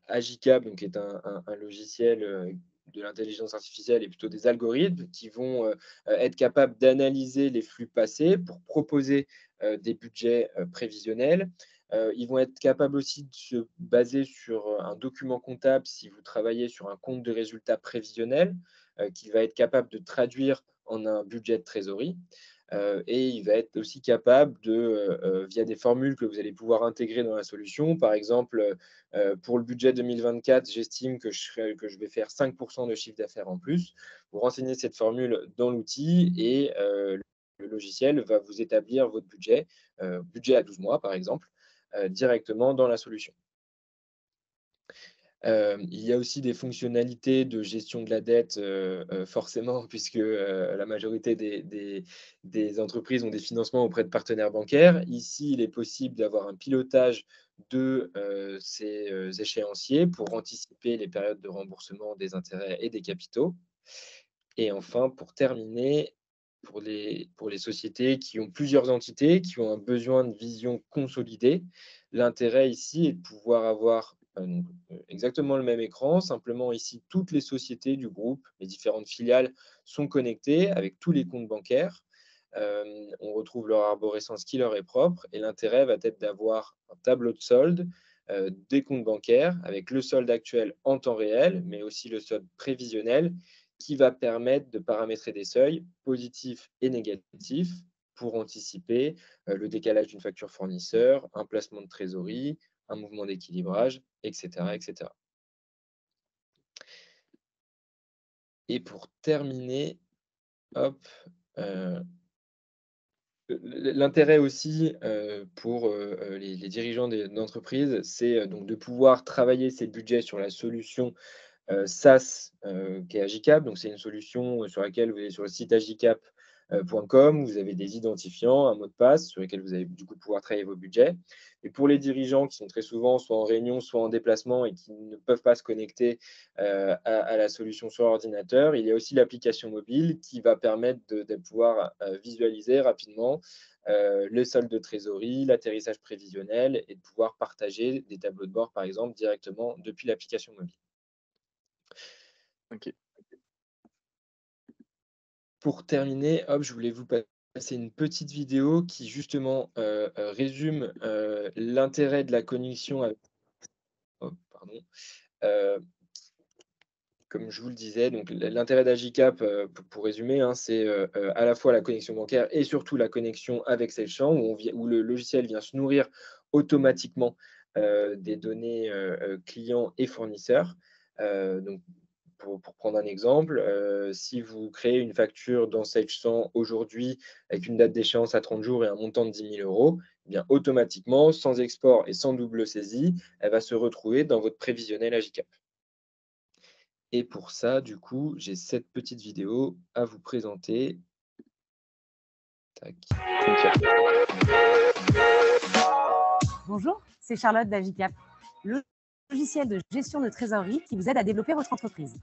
Agicap donc est un logiciel, de l'intelligence artificielle et plutôt des algorithmes qui vont, être capables d'analyser les flux passés pour proposer, des budgets, prévisionnels. Ils vont être capables aussi de se baser sur, un document comptable si vous travaillez sur un compte de résultat prévisionnel, qui va être capable de traduire en un budget de trésorerie. et il va être aussi capable de, via des formules que vous allez pouvoir intégrer dans la solution, par exemple, pour le budget 2024, j'estime que je vais faire 5 de chiffre d'affaires en plus. Vous renseignez cette formule dans l'outil et le logiciel va vous établir votre budget à 12 mois par exemple, directement dans la solution. Il y a aussi des fonctionnalités de gestion de la dette, forcément puisque, la majorité des entreprises ont des financements auprès de partenaires bancaires. Ici, il est possible d'avoir un pilotage de, ces, échéanciers pour anticiper les périodes de remboursement des intérêts et des capitaux. Et enfin, pour terminer, pour les sociétés qui ont plusieurs entités, qui ont un besoin de vision consolidée, l'intérêt ici est de pouvoir avoir donc, exactement le même écran. Simplement, ici, toutes les sociétés du groupe, les différentes filiales sont connectées avec tous les comptes bancaires. On retrouve leur arborescence qui leur est propre. Et l'intérêt va être d'avoir un tableau de solde, des comptes bancaires avec le solde actuel en temps réel, mais aussi le solde prévisionnel qui va permettre de paramétrer des seuils positifs et négatifs pour anticiper le décalage d'une facture fournisseur, un placement de trésorerie, un mouvement d'équilibrage, etc., etc. Et pour terminer, hop, l'intérêt aussi pour les dirigeants d'entreprise, c'est donc de pouvoir travailler ces budgets sur la solution SaaS qui est Agicap. Donc, c'est une solution sur laquelle vous allez sur le site agicap.com. Vous avez des identifiants, un mot de passe sur lesquels vous allez du coup pouvoir travailler vos budgets. Et pour les dirigeants qui sont très souvent soit en réunion, soit en déplacement et qui ne peuvent pas se connecter à la solution sur ordinateur, il y a aussi l'application mobile qui va permettre de pouvoir visualiser rapidement le solde de trésorerie, l'atterrissage prévisionnel et de pouvoir partager des tableaux de bord, par exemple, directement depuis l'application mobile. Ok. Pour terminer, hop, je voulais vous passer une petite vidéo qui justement résume l'intérêt de la connexion avec. Oh, pardon. Euh, Comme je vous le disais, donc l'intérêt d'Agicap, pour résumer, hein, c'est à la fois la connexion bancaire et surtout la connexion avec SageChamp, où le logiciel vient se nourrir automatiquement des données clients et fournisseurs. Donc, pour prendre un exemple, si vous créez une facture dans SageChamp aujourd'hui avec une date d'échéance à 30 jours et un montant de 10 000 €, eh bien, automatiquement, sans export et sans double saisie, elle va se retrouver dans votre prévisionnel Agicap. Et pour ça, du coup, j'ai cette petite vidéo à vous présenter. Tac. Bonjour, c'est Charlotte d'Agicap, le logiciel de gestion de trésorerie qui vous aide à développer votre entreprise.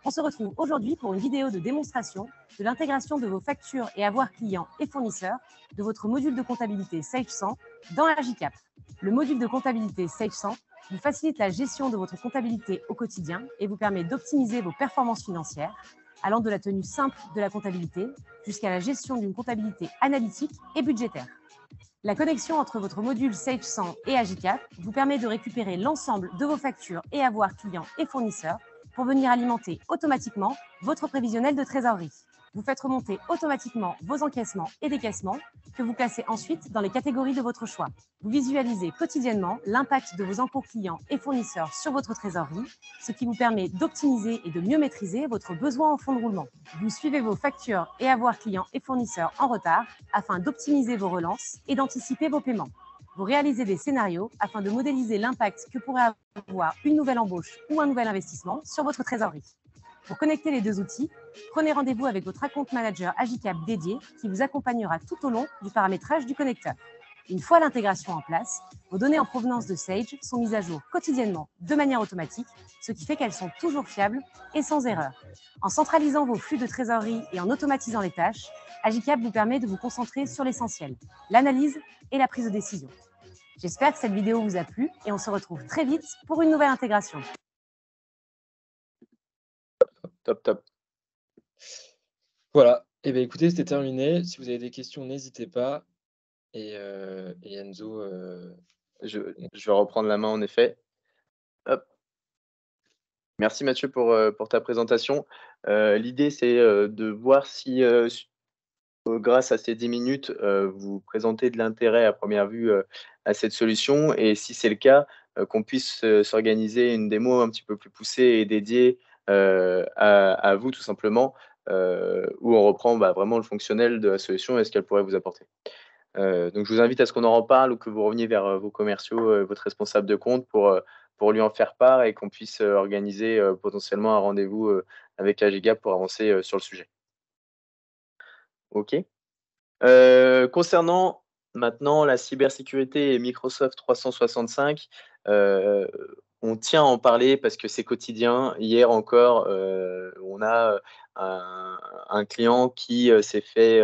On se retrouve aujourd'hui pour une vidéo de démonstration de l'intégration de vos factures et avoirs clients et fournisseurs de votre module de comptabilité Sage100 dans Agicap. Le module de comptabilité Sage100 vous facilite la gestion de votre comptabilité au quotidien et vous permet d'optimiser vos performances financières, allant de la tenue simple de la comptabilité jusqu'à la gestion d'une comptabilité analytique et budgétaire. La connexion entre votre module Sage100 et Agicap vous permet de récupérer l'ensemble de vos factures et avoirs clients et fournisseurs pour venir alimenter automatiquement votre prévisionnel de trésorerie. Vous faites remonter automatiquement vos encaissements et décaissements que vous classez ensuite dans les catégories de votre choix. Vous visualisez quotidiennement l'impact de vos encours clients et fournisseurs sur votre trésorerie, ce qui vous permet d'optimiser et de mieux maîtriser votre besoin en fonds de roulement. Vous suivez vos factures et avoirs clients et fournisseurs en retard afin d'optimiser vos relances et d'anticiper vos paiements. Vous réalisez des scénarios afin de modéliser l'impact que pourrait avoir une nouvelle embauche ou un nouvel investissement sur votre trésorerie. Pour connecter les deux outils, prenez rendez-vous avec votre account manager Agicap dédié qui vous accompagnera tout au long du paramétrage du connecteur. Une fois l'intégration en place, vos données en provenance de Sage sont mises à jour quotidiennement de manière automatique, ce qui fait qu'elles sont toujours fiables et sans erreur. En centralisant vos flux de trésorerie et en automatisant les tâches, Agicap vous permet de vous concentrer sur l'essentiel, l'analyse et la prise de décision. J'espère que cette vidéo vous a plu et on se retrouve très vite pour une nouvelle intégration. Top, top. Voilà. Et bien, écoutez, c'était terminé. Si vous avez des questions, n'hésitez pas. Et Enzo. Je vais reprendre la main en effet. Hop. Merci Mathieu pour ta présentation. L'idée, c'est de voir si grâce à ces 10 minutes, vous présentez de l'intérêt à première vue, à cette solution et si c'est le cas, qu'on puisse, s'organiser une démo un petit peu plus poussée et dédiée, à vous tout simplement, où on reprend, bah, vraiment le fonctionnel de la solution et ce qu'elle pourrait vous apporter. Donc je vous invite à ce qu'on en reparle ou que vous reveniez vers, vos commerciaux, votre responsable de compte pour lui en faire part et qu'on puisse, organiser, potentiellement un rendez-vous, avec Agiga pour avancer, sur le sujet. OK. Concernant maintenant la cybersécurité et Microsoft 365, heu, on tient à en parler parce que c'est quotidien. Hier encore, on a, un client qui, s'est fait,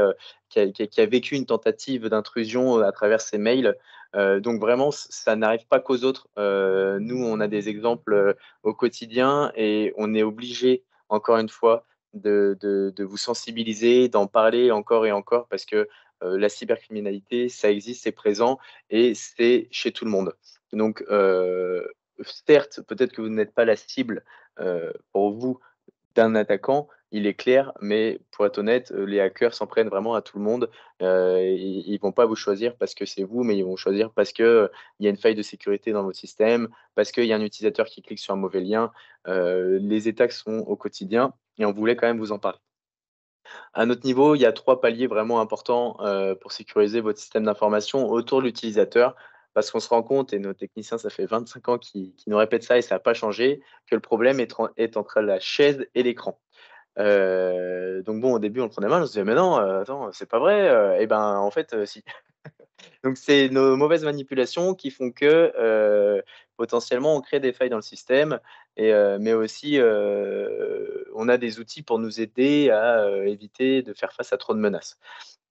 qui a vécu une tentative d'intrusion, à travers ses mails. Donc vraiment ça n'arrive pas qu'aux autres. Nous, on a des exemples, au quotidien et on est obligé, encore une fois, de vous sensibiliser, d'en parler encore et encore parce que, la cybercriminalité, ça existe, c'est présent et c'est chez tout le monde. Donc, certes, peut-être que vous n'êtes pas la cible, pour vous d'un attaquant, il est clair, mais pour être honnête, les hackers s'en prennent vraiment à tout le monde. Ils vont pas vous choisir parce que c'est vous, mais ils vont choisir parce que, il y a une faille de sécurité dans votre système, parce qu'il y a un utilisateur qui clique sur un mauvais lien. Les attaques sont au quotidien et on voulait quand même vous en parler. À notre niveau, il y a 3 paliers vraiment importants, pour sécuriser votre système d'information autour de l'utilisateur. Parce qu'on se rend compte et nos techniciens, ça fait 25 ans qu'ils nous répètent ça et ça n'a pas changé, que le problème est entre la chaise et l'écran. Donc bon, au début, on le prenait mal, on se disait: «Mais non, attends, c'est pas vrai», et ben, en fait, si. Donc c'est nos mauvaises manipulations qui font que, potentiellement, on crée des failles dans le système et mais aussi, on a des outils pour nous aider à, éviter de faire face à trop de menaces.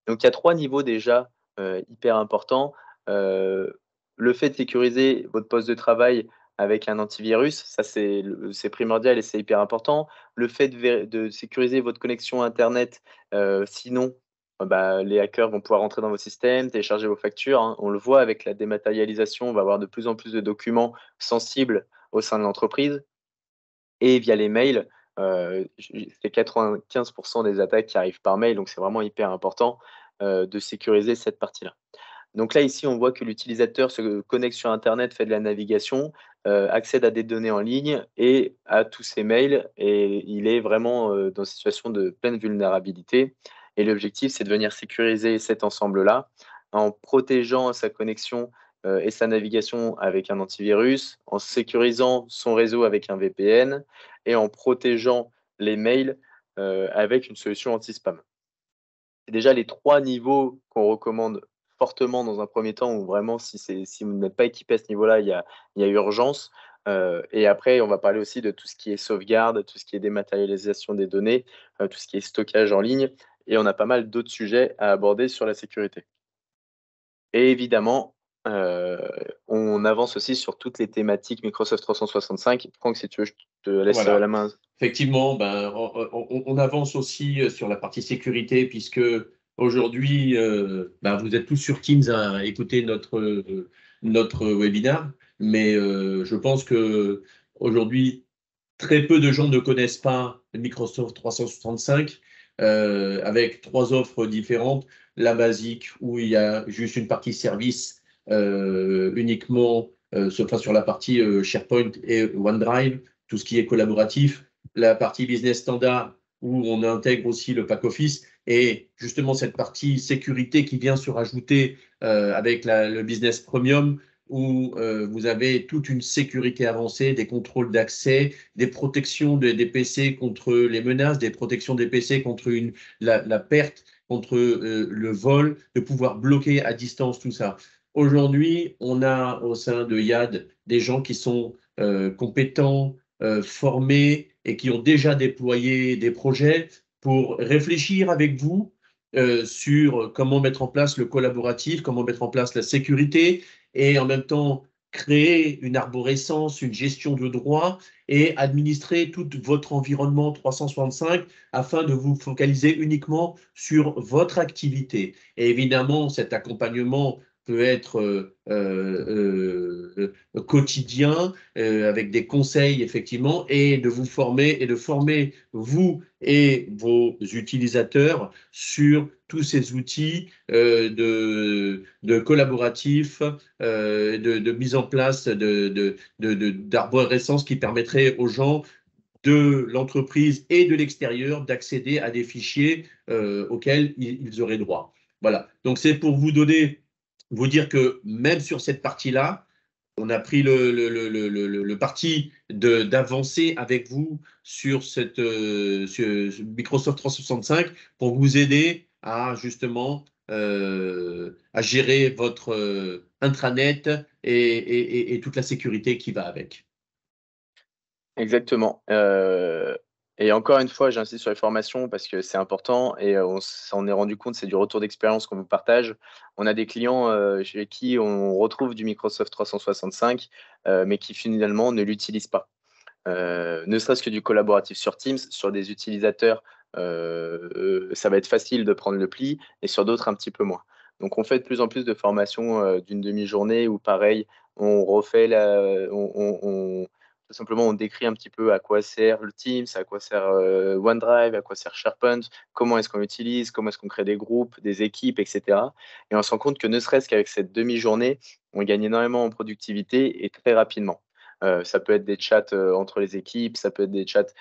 Donc il y a 3 niveaux déjà, hyper importants. Heu, le fait de sécuriser votre poste de travail avec un antivirus, ça c'est primordial et c'est hyper important. Le fait de sécuriser votre connexion internet, sinon, bah, les hackers vont pouvoir rentrer dans vos systèmes, télécharger vos factures, hein. On le voit avec la dématérialisation, on va avoir de plus en plus de documents sensibles au sein de l'entreprise et via les mails, c'est 95 des attaques qui arrivent par mail, donc c'est vraiment hyper important, de sécuriser cette partie-là. Donc là, ici, on voit que l'utilisateur se connecte sur internet, fait de la navigation, accède à des données en ligne et à tous ses mails et il est vraiment, dans une situation de pleine vulnérabilité et l'objectif, c'est de venir sécuriser cet ensemble-là en protégeant sa connexion, et sa navigation avec un antivirus, en sécurisant son réseau avec un VPN et en protégeant les mails, avec une solution anti-spam. C'est déjà les 3 niveaux qu'on recommande fortement dans un premier temps, où vraiment si vous n'êtes pas équipé à ce niveau-là, il y a urgence. Et après, on va parler aussi de tout ce qui est sauvegarde, tout ce qui est dématérialisation des données, tout ce qui est stockage en ligne et on a pas mal d'autres sujets à aborder sur la sécurité. Et évidemment, heu, on avance aussi sur toutes les thématiques Microsoft 365. Franck, si tu veux, je te laisse, Voilà. la main. Effectivement, ben, on avance aussi sur la partie sécurité puisque aujourd'hui, ben, vous êtes tous sur Teams à écouter notre webinaire, mais je pense que aujourd'hui, très peu de gens ne connaissent pas Microsoft 365 avec 3 offres différentes. La basique où il y a juste une partie service uniquement, enfin sur la partie SharePoint et OneDrive, tout ce qui est collaboratif. La partie business standard où on intègre aussi le pack office et justement cette partie sécurité qui vient se rajouter avec le business premium où vous avez toute une sécurité avancée, des contrôles d'accès, des protections des PC contre les menaces, des protections des PC contre la perte, contre le vol, de pouvoir bloquer à distance tout ça. Aujourd'hui, on a au sein de YAD des gens qui sont compétents, formés et qui ont déjà déployé des projets pour réfléchir avec vous sur comment mettre en place le collaboratif, comment mettre en place la sécurité et en même temps créer une arborescence, une gestion de droit et administrer tout votre environnement 365 afin de vous focaliser uniquement sur votre activité. Et évidemment, cet accompagnement peut être quotidien, avec des conseils, effectivement, et de vous former et de former vous et vos utilisateurs sur tous ces outils de collaboratifs, de mise en place d'arborescence qui permettrait aux gens de l'entreprise et de l'extérieur d'accéder à des fichiers auxquels ils auraient droit. Voilà. Donc, c'est pour vous dire que même sur cette partie-là, on a pris le parti d'avancer avec vous sur sur Microsoft 365 pour vous aider à justement à gérer votre intranet et toute la sécurité qui va avec. Exactement. Et encore une fois, j'insiste sur les formations parce que c'est important et on s'en est rendu compte, c'est du retour d'expérience qu'on vous partage. On a des clients chez qui on retrouve du Microsoft 365, mais qui finalement ne l'utilisent pas. Ne serait-ce que du collaboratif sur Teams, sur des utilisateurs, ça va être facile de prendre le pli et sur d'autres un petit peu moins. Donc on fait de plus en plus de formations d'une demi-journée où pareil, on refait tout simplement, on décrit un petit peu à quoi sert le Teams, à quoi sert OneDrive, à quoi sert SharePoint, comment est-ce qu'on l'utilise, comment est-ce qu'on crée des groupes, des équipes, etc. Et on se rend compte que ne serait-ce qu'avec cette demi-journée, on gagne énormément en productivité et très rapidement. Ça peut être des chats entre les équipes, ça peut être des chats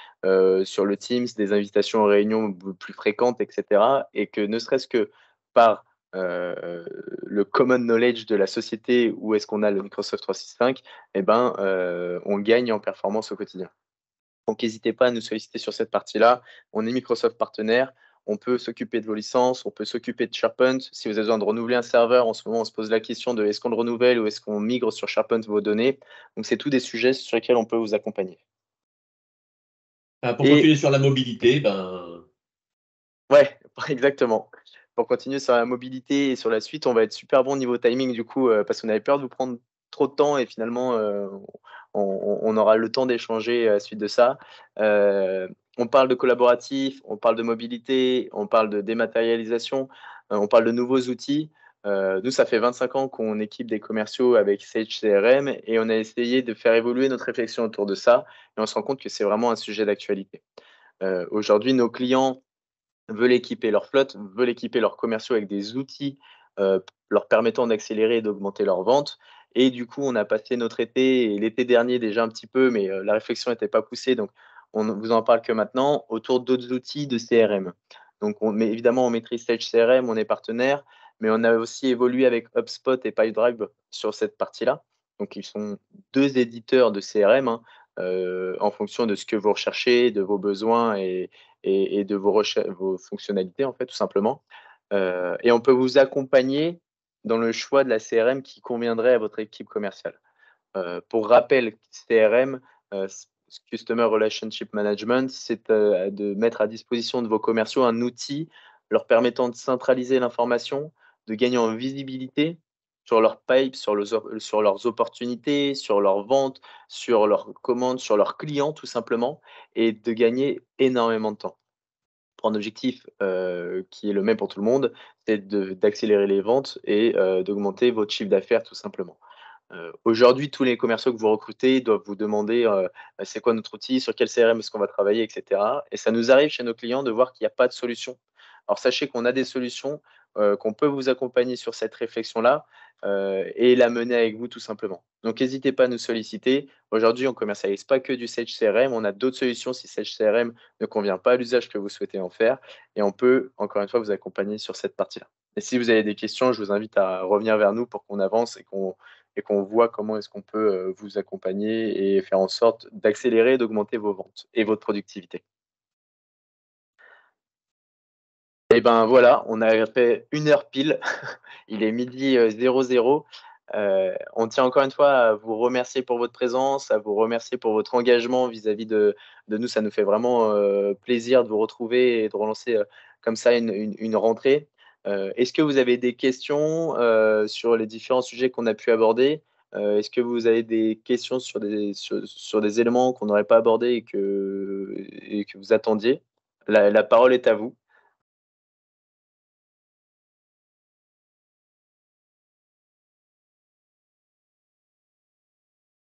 sur le Teams, des invitations aux réunions plus fréquentes, etc. Et que ne serait-ce que par le common knowledge de la société où est-ce qu'on a le Microsoft 365, eh ben, on gagne en performance au quotidien. Donc, n'hésitez pas à nous solliciter sur cette partie-là. On est Microsoft partenaire. On peut s'occuper de vos licences, on peut s'occuper de SharePoint. Si vous avez besoin de renouveler un serveur, en ce moment, on se pose la question de est-ce qu'on le renouvelle ou est-ce qu'on migre sur SharePoint vos données. Donc, c'est tous des sujets sur lesquels on peut vous accompagner. Pour continuer sur la mobilité, Ouais, exactement. Pour continuer sur la mobilité et sur la suite, on va être super bon niveau timing du coup, parce qu'on avait peur de vous prendre trop de temps et finalement, on aura le temps d'échanger à la suite de ça. On parle de collaboratif, on parle de mobilité, on parle de dématérialisation, on parle de nouveaux outils. Nous, ça fait 25 ans qu'on équipe des commerciaux avec Sage CRM et on a essayé de faire évoluer notre réflexion autour de ça et on se rend compte que c'est vraiment un sujet d'actualité. Aujourd'hui, nos clients veulent équiper leur flotte, veulent équiper leurs commerciaux avec des outils leur permettant d'accélérer et d'augmenter leurs ventes. Et du coup, on a passé notre été et l'été dernier déjà un petit peu, mais la réflexion n'était pas poussée, donc on ne vous en parle que maintenant, autour d'autres outils de CRM. Donc, mais évidemment, on maîtrise Sage CRM, on est partenaire, mais on a aussi évolué avec HubSpot et Pipedrive sur cette partie-là. Donc, ils sont deux éditeurs de CRM hein, en fonction de ce que vous recherchez, de vos besoins et de vos fonctionnalités, en fait, tout simplement. Et on peut vous accompagner dans le choix de la CRM qui conviendrait à votre équipe commerciale. Pour rappel, CRM, Customer Relationship Management, c'est de mettre à disposition de vos commerciaux un outil leur permettant de centraliser l'information, de gagner en visibilité sur leurs pipes, sur leurs opportunités, sur leurs ventes, sur leurs commandes, sur leurs clients, tout simplement, et de gagner énormément de temps. Pour un objectif qui est le même pour tout le monde, c'est d'accélérer les ventes et d'augmenter votre chiffre d'affaires, tout simplement. Aujourd'hui, tous les commerciaux que vous recrutez doivent vous demander c'est quoi notre outil, sur quel CRM est-ce qu'on va travailler, etc. Et ça nous arrive chez nos clients de voir qu'il n'y a pas de solution. Alors sachez qu'on a des solutions, qu'on peut vous accompagner sur cette réflexion-là et la mener avec vous tout simplement. Donc n'hésitez pas à nous solliciter. Aujourd'hui, on ne commercialise pas que du Sage CRM, on a d'autres solutions si Sage CRM ne convient pas à l'usage que vous souhaitez en faire et on peut, encore une fois, vous accompagner sur cette partie-là. Et si vous avez des questions, je vous invite à revenir vers nous pour qu'on avance et qu'on voit comment est-ce qu'on peut vous accompagner et faire en sorte d'accélérer et d'augmenter vos ventes et votre productivité. Et ben voilà, on a fait 1 heure pile. Il est midi 00. On tient encore une fois à vous remercier pour votre présence, à vous remercier pour votre engagement vis-à-vis de nous. Ça nous fait vraiment plaisir de vous retrouver et de relancer comme ça une rentrée. Est-ce que vous avez des questions sur les différents sujets qu'on a pu aborder? Est-ce que vous avez des questions sur des éléments qu'on n'aurait pas abordés et que vous attendiez? La parole est à vous.